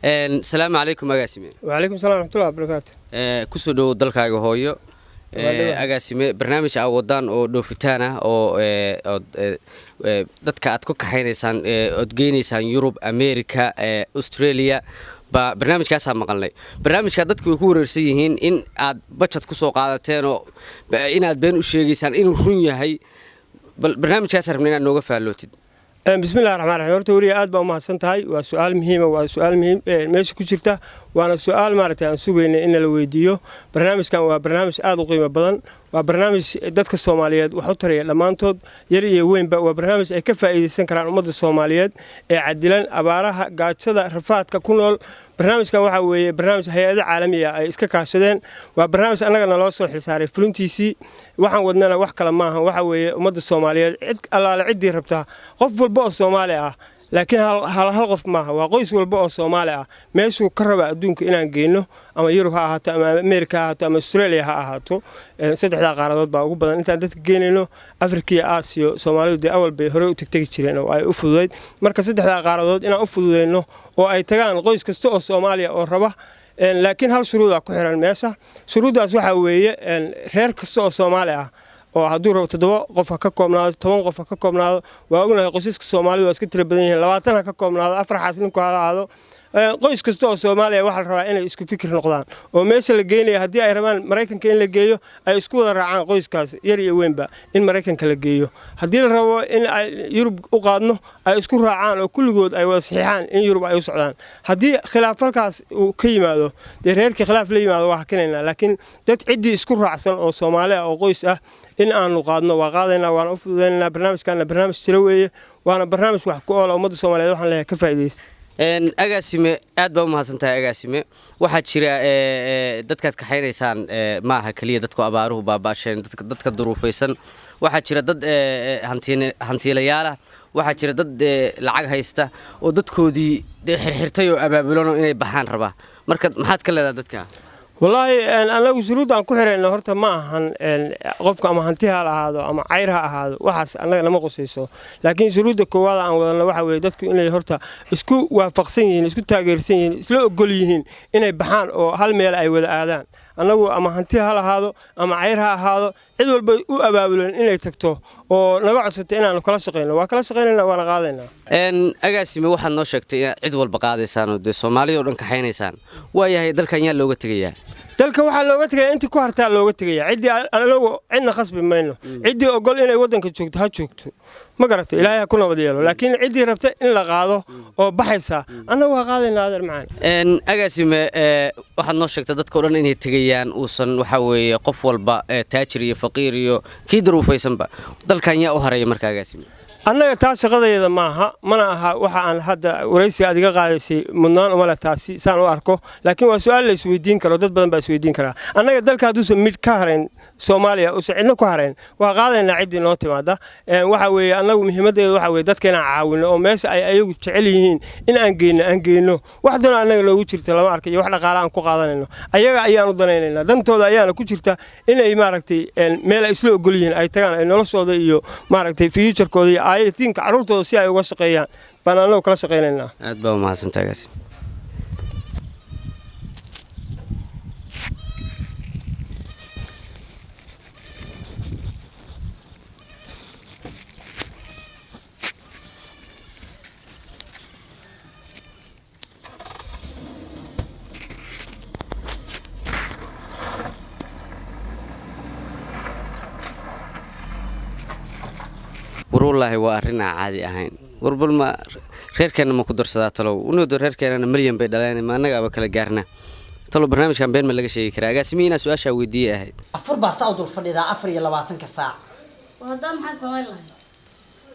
السلام عليكم أقاسمي. وعليكم السلام ورحمة الله وبركاته. كسودو دلك هويو. أقاسمي برنامج أودان أو دوفتانا أو dadka aad ku kaxaynaysaan oo geynaysan Europe America Australia ba barnaamijkaas aan maqalnay barnaamijka dadku way ku wareersan yihiin in aad budget ku soo qaadateen oo inaad been u sheegaysaan inuu run yahay barnaamijkaas rabnaa nooga faalootid بسم الله الرحمن الرحيم horta wariye aad baa u mahadsan tahay waa su'aal muhiim meesha ku jirta waana su'aal maaragtay aan sugeynay in la weydiiyo barnaamijkan waa barnaamij aad u qiimo badan waa barnaamij dadka Soomaaliyeed wax u taraya dhamaantood yar iyo weynba waa barnaamij ay ka faa'iideysan karaan ummadda Soomaaliyeed ee cadilan abaaraha gaajada rafaadka ku nool barnaamijkan waxa weeye barnaamij hay'ado caalami ah ay iska kaashadeen waa barnaamij anagana loo soo xilsaaray fulintiisii waxaan wadnana wax kala ma aha waxa weeye ummadda Soomaaliyeed cid allaale cidii rabta qof walba oo Soomaali ah laakiin hal qof maaha waa qoys walba oo Soomaali ah meeshuu ka raba adduunka inaan geeyno ama Yurub ha ahaato ama America ha ahaato ama Australia ha ahaato saddexda qaaradood baa ugu badan inta dadka geynayno Afrika iyo Aasiya Soomaalidu awal bay hore u tagtagi jireen oo ay u fududeyd marka saddexda qaaradood inaan u fududeyno oo ay tagaan qoys kasta oo Soomaaliya oo raba laakiin hal shuruud ku xiran meesha shuruudaas waxa weeye reer kasta oo Soomaali ah oo hadduu rabo 7 qof ka koobnaado 10 qof ka koobnaado waa ognahay qoysaska Soomaalidu waa iska tira badan yihiin 20 ka koobnaado 4 xaas ninku halaado qoys kasta oo Soomaaliya waxa la rabaa inay isku fikir noqdaan oo meesha la geenayo haddii ay rabaan Mareykanka in la geeyo ay isku wada raacaan qoyskaas yar iyo weynba in Mareykanka la geeyo haddii la rabo in ay Yurub u qaadno ay isku raacaan oo kulligood ay wada saxiixaan in Yurub ay u socdaan haddii khilaafalkaas uu ka yimaado reerka khilaaf la yimaado waa hakinayna laakiin dad cidii isku raacsan oo Soomaali ah oo qoys ah in aanu qaadno waa qaadayna waan u fududeynaa barnaamijkan barnaamij jira weeye waana barnaamij wax ku ool ummadda Soomaaliyeed waxaan leeyahay ka faa'iideysta أقاسمي أدبا ما هسنتها أقاسمي واحد شراء دتك كحيريسان معها كلية دتك أباروه باباشين دتك الظروف يسن واحد شراء ضد هنتي لياله واحد شراء ضد العج هيسته وضدكوا دي حرتيو أبابلونه إني بحان ربا مركز محد كله دتك والله أنا وجرود عن كحر إنه هرت معهن قفك أما هنتيها هذا أما عيرها هذا وحس أنا لما قصيصه لكن جرود الكوال عن ولا واحد ويدك إنه هرت إسكو وافقسين إسكو تاجرسين إسلو قليهن إنه بحان أو هالميل أي ولا آذان أنا أما هنتيها هذا أما عيرها هذا عدول بأبابلون إنه تكتو ونقعد ستين أنا كلا شقينا وكلا شقينا وأنا قاعدين أقاسمي واحد نشكت عدول بقاعد إنسان ودي الصومالي ورن كحين إنسان وياه دل كان يلوجة تجيه dalka waxa looga tagay intii ku hartaa looga tagay cidii anagu cidna khasbi mayno cidii ogol inay wadanka joogto ha joogto ma garatay ilaahay ku nabad yeelo laakiin cidii rabta in la qaado oo baxaysa anagu waa qaadayna adeer macaan agaasime waxaad noo sheegtay dadka oo dhan inay tagayaan uusan waxa weeye qof walba taajir iyo faqiir iyo kii daruufaysanba dalkan yaa u hareeyay markaa agaasime annaga taas shaqadeeda maaha mana aha waxa aan hadda waraysi adiga qaadaysay mudnaan uma la taasi saan u arko laakiin waa su'aal la isweydiin karo dad badan baa isweydiin kara annaga dalka hadduu mid ka hareyn Soomaaliya oo cidna ku hareyn waa qaadayna cidii noo timaada waxa weeye annagu muhiimadeedu waxa weeye dadkeena caawino oo meesha ay ayagu jecel yihiin in aan geeyno waxdana annaga loogu jirta lama arkayo wax dhaqaale aan ku qaadanayno ayaga ayaan u danaynaynaa dantooda ayaana ku jirta inay maaragtay meel ay isla ogol yihiin ay tagaan ay noloshooda iyo maaragtay future-kooda iyo aytiinka carruurtooda si ay uga shaqeeyaan baan annagu kala shaqeynaynaa aad baa u mahadsantahay والله وأرنا عادي أهين وربما ما غير كنا ما قدر صدات لو ونودر غير كنا مليون بيدلاني ما نجا بكل جارنا طلوا برنامج كان بين ملقى شيء كرا قاسمين سؤال شاودية أهين أفر بس أودر فريدة أفر يلا باتن كساعة وهذا محسن والله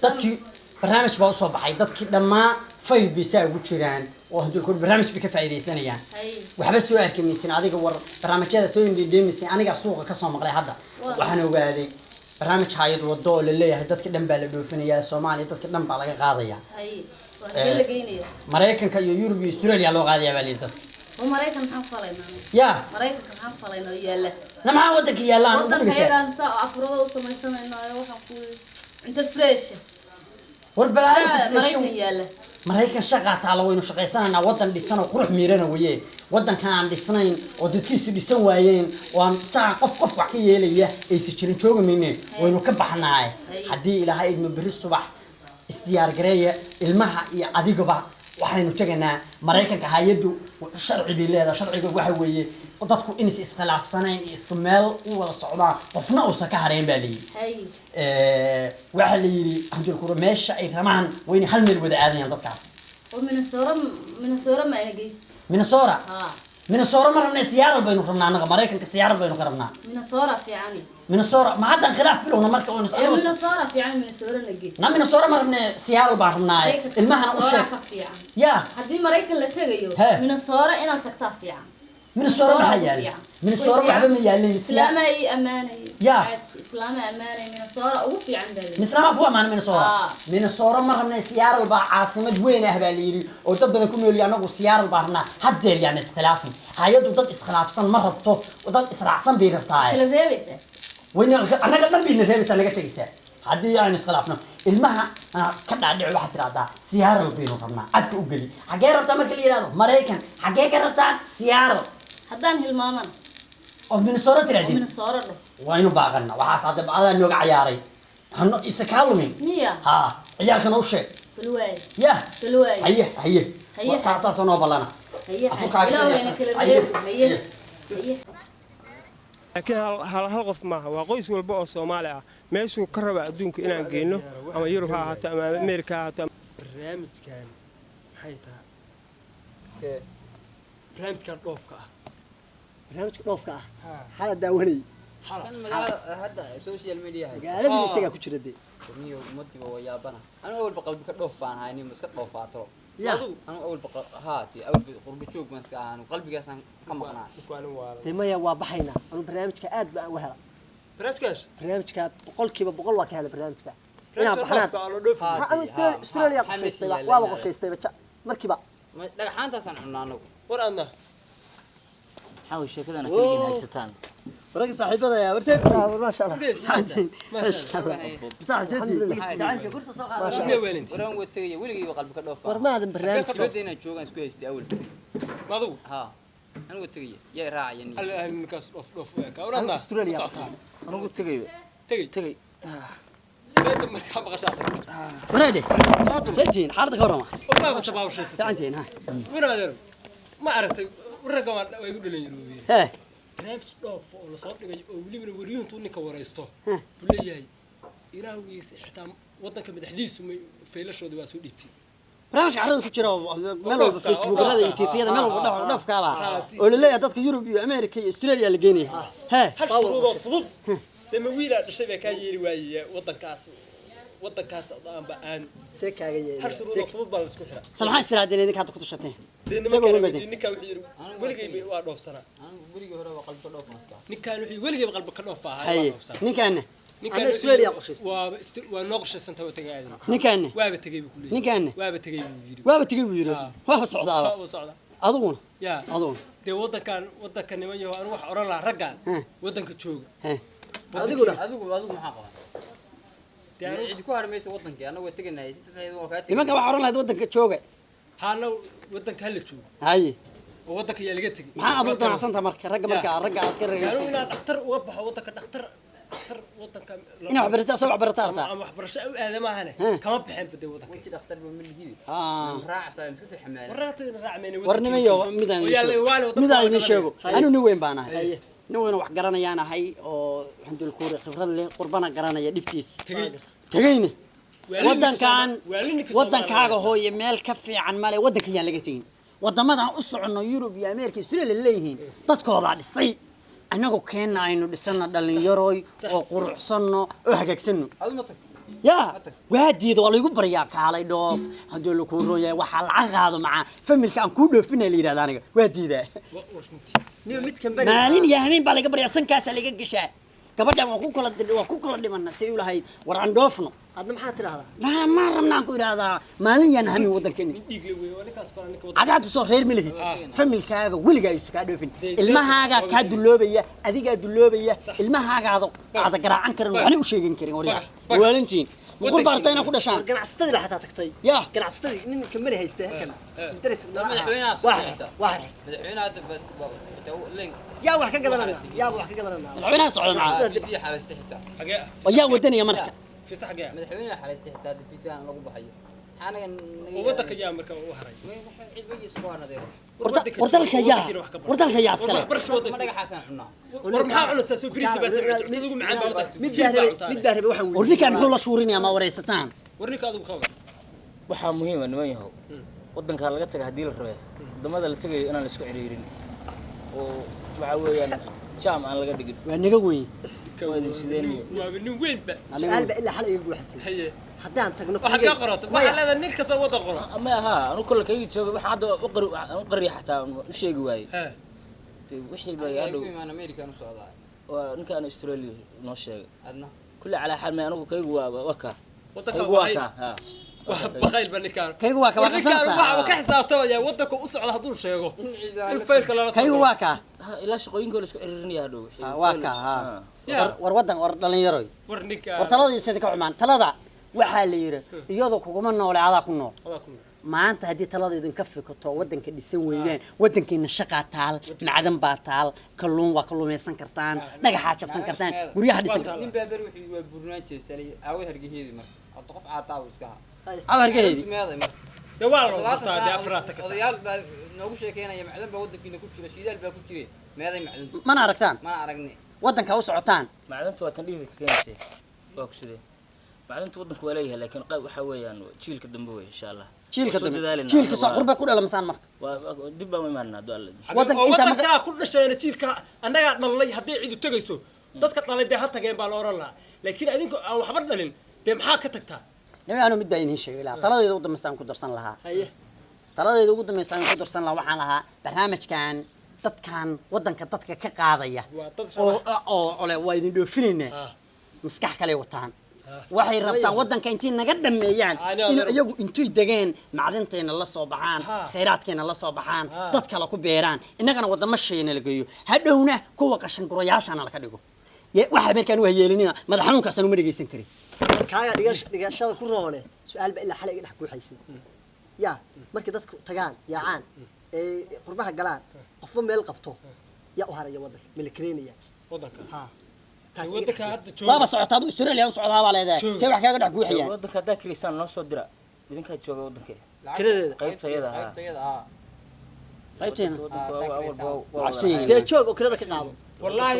دتك برنامج بوصل بحي دتك لما في بيساوي وتشيران وهدول كل برنامج بكفاية سنة يعني وحبس سؤال كم سنة هذيك ور برنامج هذا سوين دي سنة أنا قاعد سوق كسام مقلي هذا وحنا وقاعدين برنامج هايد وضوء للي هدتك دم بالدوفنية Soomaaliya dadka dhan baa laga qaadaya la geynaya Mareykanka iyo Yurub iyo Australia loo qaadaya baa leeyahay dadka Mareykan maxaa falaynaa ya Mareykanka maxaa falaynaa yaala nama wadanka yaalaan wadanka yagaan saa afrooda u sameysanaynaa waxaan ku inta fresh والبلاد maraykan yaala maraykan shaqa taala waynu shaqaysananaa wadan dhisan oo qurux miirana weeye wadankan aan dhisnayn oo dadkiisu dhisan waayeen oo aan saa qof wax ka yeelaya aysan jirin joogamayne waynu ka baxnaa haddii ilaahay idmo bari subax isdiyaar gareeya ilmaha iyo adigaba waxaynu taganaa maraykanka hay'adu sharci bay leedahay sharciga waxa weeye dadku in is khilaafsaneen iyo isku meel u wada socdaan qofna uusan ka hareen baa leeyahay waxa la yiri Abdul Kuro meesha ay ramaan wayna hal meel wada aadayaan dadkaas oo Minnesota ma ina geys Minnesota ha Minnesota ma rabnaa siyaaro baynu rabnaa anaga maraykanka siyaaro baynu ka rabnaa Minnesota fiicani Minnesota ma hadda khilaaf bilowna marka oo Minnesota fiican Minnesota la geey Minnesota ma rabnaa siyaaro baa rabnaa ilmaha u sheeg ya haddii maraykan la tagayo Minnesota inaad tagtaa fiican Minnesota ma hayaan Minnesota waxba ma yaaleen islaama ay amaanay ya islaama amaanay Minnesota ugu fiican baa islaama ku amaanay Minnesota ma rabnaa siyaaro baa caasimad weyn ah baa leeyiri oo dad badan ku nool yahay anagu siyaaro baa rabnaa hadda yani iskhilaafin hay'adu dad iskhilaafsan ma rabto dad israacsan bay rabtaa kala reebaysa wayna anaga dhan bayna reebaysa naga tagaysa haddii aan iskhilaafno ilmaha ka dhaadhici waxa tiraahdaa siyaaro baynu rabnaa abka u gali xagee rabtaa marka la yiraahdo maraykan xagee ka rabtaan siyaaro haddaan hilmaaman oo Minnesota tiraahdo Minnesota waynu baaqana waxaas hadda baada nooga ciyaaray hano isakaalumin miya ha ciyaalkana u sheeg balwaay ya balwaay haye saasoo noo balana laakiin hal qof maaha waa qoys walba oo Soomaali ah meeshuu ka raba adduunka inaan geeyno ama Yurub ha ahaato ama Ameerika ha ahaato barnaamijkan maxay tahay barnaamijkan dhoofka ah hala daawanay kan magaalada hadda social media magaalada isaga ku jira niyo umadiba waa yaabana anu awal qalbi ka dhoof baan hayni iska dhoofaato anu awal haati awal qurbi joog man iska aanu qalbigaasan ka maqnaa timaya waa baxayna anu barnaamijka aad baan u helay barnaamijka boqolkiiba boqol waa ka helay barnaamijka ina baxnaa Australia qorshaystay waa qorshaystay markiiba dhagaxaantaasaan cunaa anagu war adna حاول شكلنا كلين هايستان ورق صاحبنا يا ورسيت ما شاء الله ما شاء الله بصح سيدي تعال قلت سوق ما شاء الله وران وتغي ولغي قلبك دhof ورما هذا برنامج كبدينا جوغان اسكو هيستي اول ماذو ها انا وتغي يا راعيني المكاس دhof ka warana استراليا انا قلت تغي بس ما كان بقشاطك ورادي سيدين حارتك ورما والله كنت باوشيس تعالين ها وين هذا ما عرفت ورقه ما يقول لي يروبي ها برنامج dhof oo la soo dhigay oo waliba wariyintu ninka wareysto buleeyahay iraawiis ixtaam wadanka madaxdiisu feelashooda waa soo dhiibtay برنامج عرض ku jira meel walba Facebook rada iyo TV-yada meel walba dhafkaaba oo la leeyahay dadka Yurub iyo Ameerika iyo Australia la geenay ha hal fudud lama wiila dhashay bay ka yeeri waayay wadankaas aan baan see kaaga yeelay hal fudud baa la isku xiraa samaxa istiraadeen idinka hadda ku tushatay ninka wixii weligay waa dhoofsana guriga hore waa qalbi dhoof maska ninkan wixii weligay qalbi ka dhoof ah ninkan ninkan Australia qorshays waa noo qorshaysan tahay tagay aadan ninkan waaba tagay buu leeyahay ninkan waaba tagay buu yiri waaba tagay buu yiri waa socdaa aduguna ya aduguna de wadanka niman yahay anu wax oran la ragga wadanka jooga adiguna maxaa qaban cid ku harmaysa wadanka anagu waa tagaynaa sidii waa ka tagay nimanka wax oran lahayd wadanka jooga haana wadanka hala joogo haye wadanka yaa laga tagay maxaa aad u danacsanta marka ragga askar anu inaan dhakhtar uga baxo wadanka dhakhtar wadanka ina wax barataa soo wax barataa ama wax barasho u aadamahane kama baxeen bade wadanka wixii dhakhtar ba miligi raacsan iska soo xamaanay warraatayna raacmeena warnimayo midaan sheego anu ni weyn baan ahay nin weyn wax garanayaan ahay oo xandul kuuri khibrad leh qurbana garanaya dhibtiis tagayna wadankaaga hooye meel ka fiican male wadanka yaan laga tagin wadamadan u socono Yurub iyo Ameerika Australia leeyihiin dadkooda dhistay anagu keenna aynu dhisana dhalinyarooy oo quruxsano oo hagaagsanno يا وهدي ذا والله يقبر يا كالي دوف هدول كورو يا وحال عقاد مع فمل كان كودو فينا اللي هذا أنا وهدي ذا مالين يا همين بالي قبر يا سنكاس اللي قشة قبر جام وكوكل اللي من سيقول هاي وران دوفنا هذا محاتر هذا لا ما رمنا نقول هذا مالين يا همين ودن كني عادات صور غير ملهي فمل كاغا ولي جاي سكادو فين المهاجا كادلوبية أديك دلوبية المهاجا هذا قراء عنكرن وأنا وشيء كرين وريا والنتين muqul baartayna ku dhashaan ganacsatadii baa xataa tagtay yaa ganacsatadii nin kamari haystay halkan interes madaxweynaha madaxweynaha hadda bas link yaa wax ka gadanana yaa wax ka gadanana madaxweynaha socda macaa bisi xaraystay xitaa xagee wayaa wadanaya marka fiisa xagee madaxweynaha xaraystay xitaa bisiaan lagu baxayo anaga waddanka yaa marka u haray cid wajis ku hanadeero wardalka yaa iskale ma dhagaxaasan xunaa war maxaa cunaysaa soo biriisi baa soo ugu macaan mid baa rabe waxa war ninkaan muxuu la shuurinayaa ma waraysataan warninka adigu ka war waxaa muhiim ah niman yahow waddankaa laga taga haddii la rabee waddamada la tegayo inaan la isku ciriirin oo waxaa weeyaan jaam aan laga dhigin waa naga weyn waadin sideen waa nin weynba su'aal ba ilaa xal iga guuxsan haye haddaan tagno waxa ka qorato waxa leedahay nin kasta wada qoro ama aha anu kala kayga jooga waxa hadda u qariya xataa u sheegi waayey ha wixii baa yaa dhow imaan America u socdaa waa ninkaan Australia noo sheegay adna kulli ala xal ma anigu kaygu waa ka waddanka waa ka ha waa baqayl baa ninkaan kaygu waa ka waxsansa waxa ka xisaabtamaya waddanka u socda hadduu sheego in faylka lala kaygu waa ka ilaa shaqooyinkooda isku ciriirinaya dhow waa ka ha war waddan war dhalinyaro war ninkaan war taladiisa ka xumaan talada waxaa la yiri iyadoo kuguma noole adaa ku nool maanta haddii talada idinka fikirto waddanka dhisan weydaan waddankeena shaqaa taal macdan baa taal kalluun waa kalluumaysan kartaan dhagaxaa jabsan kartaan guryaha dhisan kartaan nin baaber wixii waa burnaan jeesay aaway hargeheedi mar hadda qof caataa iska ha aw hargeheedi meeday mar dawaal loo qabtaa de afraata ka odayaal baa noogu sheekeynaya macdan baa waddankiina ku jira shidaal baa ku jire meeday macdan mana aragtaan mana aragne waddanka u socotaan macdanta waa tan dhiigga ka keenaysa waa ku sidee macdanta waddanku waa leeyahay laakiin qayb waxa weeyaan jiilka dambe wey insha Allah jiilka soo qurba ku dhalamsan marka waa dib baan imaanaa doole waddanka inta markaa ku dhashayna jiilka annaga dhalay hadii cid u tagayso dadka dhalay de ha tageen baa la oran lahaa laakiin adinku aan waxba dhalin de maxaa ka tagtaa nabi aanu mid baa idin sheegay la taladeeda ugu dambaysan ku darsan lahaa haye taladeeda ugu dambaysan ku darsan lahaa waxaan lahaa barnaamijkan dadkan waddanka dadka ka qaadaya oo ole waa idin dhoofinayna maskax kale wataan waxay rabtaan waddanka intii naga dhameeyaan in iyagu intuu degeen macdinteena la soo baxaan khayraadkeena la soo baxaan dad kale ku beeraan innagana wadamo sheena la geeyo hadhowna kuwa qashin gurayaashana la ka dhigo waxa markaan waa yeelinina madax xanuunkaasaan uma dhageysan karin kaaga dhigashada ku roole su'aal ba ilaa xal iga dhex guuxaysan yaa markii dadku tagaan yaacaan ee qurbaha galaan qofba meel qabto yaa u haraya waddanka milkireynaya waddanka ha waddanka hadda jooga waaba socotaa Australia u socdaa baa leedahay see wax kaaga dhex guuxayaan waddanka hadda Kristaan noo soo dira idinka jooga waddanka kiradeeda qaybtayada qaybteena cabsi dee joog oo kirada ka qaado wallahi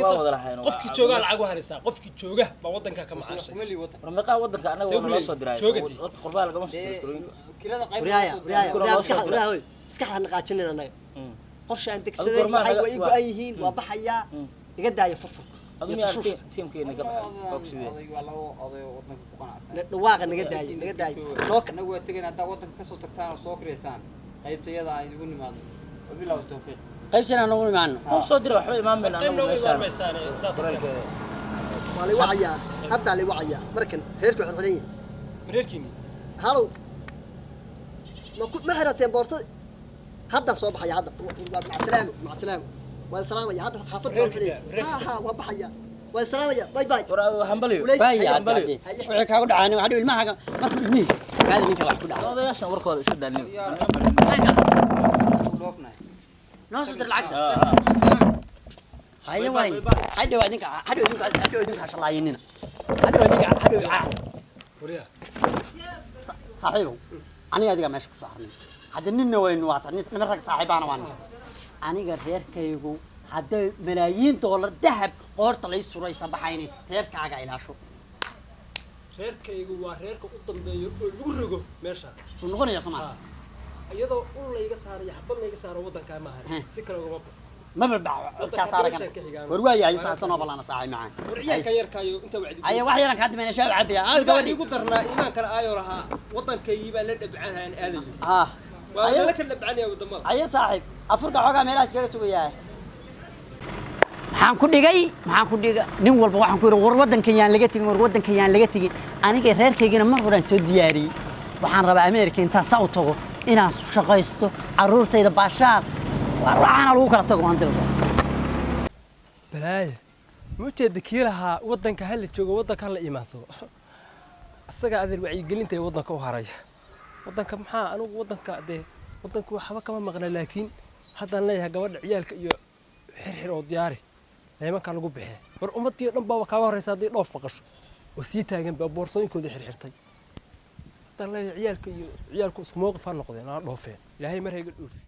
qofkii jooga lacag u haraysaa qofkii jooga baa waddanka ka macaashay rameeqa waddanka anaga waa noo soo diray qurbaha laga soo diray kirada riyaaya maskaxda naqaajinayna anaga qorshe aan degsaday waxay way go'an yihiin waa baxayaa iga daaya furfurka tiimkeena ka oday waa loo oday waddanka ku qanacsan dhawaaqa naga daaya anagu waa tegeen haddaa waddanka ka soo tagtaan oo soo kireysaan qaybtayada aan idigu nimaado wabillahi tawfiiq qaybteena nagu imaano noo soo diray waxba imaan bayna anagu meeshaan waa la wacayaa hadda la wacayaa markan reerku wuxuu xiran yahay reerkiini halow ma xirateen boorsada hadda soo baxaya hadda mac salaamo waa salaamaya hadda xaafadda ha waa baxaya waa salaamaya bye bye hambaliyo waxay kaagu dhacaan waxa ilmaha markuu ilmihiis baada ninka wax ku dhaca odayaashan warkooda iska daaliyo noo soo dir lacag haye way hadhow idinka shalaayinina hadhow wariya saaxiibo aniga adiga meesha ku soo harnay hadda ninna waynu waata nin rag saaxiibana waan aniga reerkaygu hadday malaayiin dollar dahab qoorta lay suraysa baxayni reerkaaga ilaasho reerkaygu waa reerka u dambeeyo oo lagu rogo meesha uu noqonaya Soomaaliya iyadoo ul layga saarayo xabad layga saaro waddanka ma harin si kale uga baxo ما ببع كاسارك ورواية يسعى سنة والله أنا صاحي معاه ورعيا كير كايو أنت وعدي أيه واحد أنا كاتب من الشارع عبيا قولي قدرنا إيمان كان آيو رها وطن كيبا لدب عنها عن آلي وأنا لك اللب عني يا ودمار أيه صاحب أفرق حقا ميلاس كذا سوياه maxaan ku dhigay nin walba waxaan ku yiri war wadankayaan laga tagin aniga reerkaygina mar hore aan soo diyaariyay waxaan rabaa America inta soo tago inaan shaqaysto caruurtayda baashaal waxaan lagu kala tago aan dilbo balaay mujeed kiiraha wadanka hal joogo wadanka la iimaansado asaga adeer wacyigelinta ee waddanka u haraya waddanka maxaa anigu waddanka dee waddanku waxba kama maqna laakiin haddaan leeyahay gabadha ciyaalka iyo xirxir oo diyaari leemanka lagu bixiya war ummadii dhan baa kaaga horeysa haddii dhoof faqasho oo sii taagan baa boorsooyinkooda xirxirtay haddaan leeyahay ciyaalka iyo ciyaalku isku mowqif ha noqdeen aan dhoofeen ilaahay mar hayga dhoofi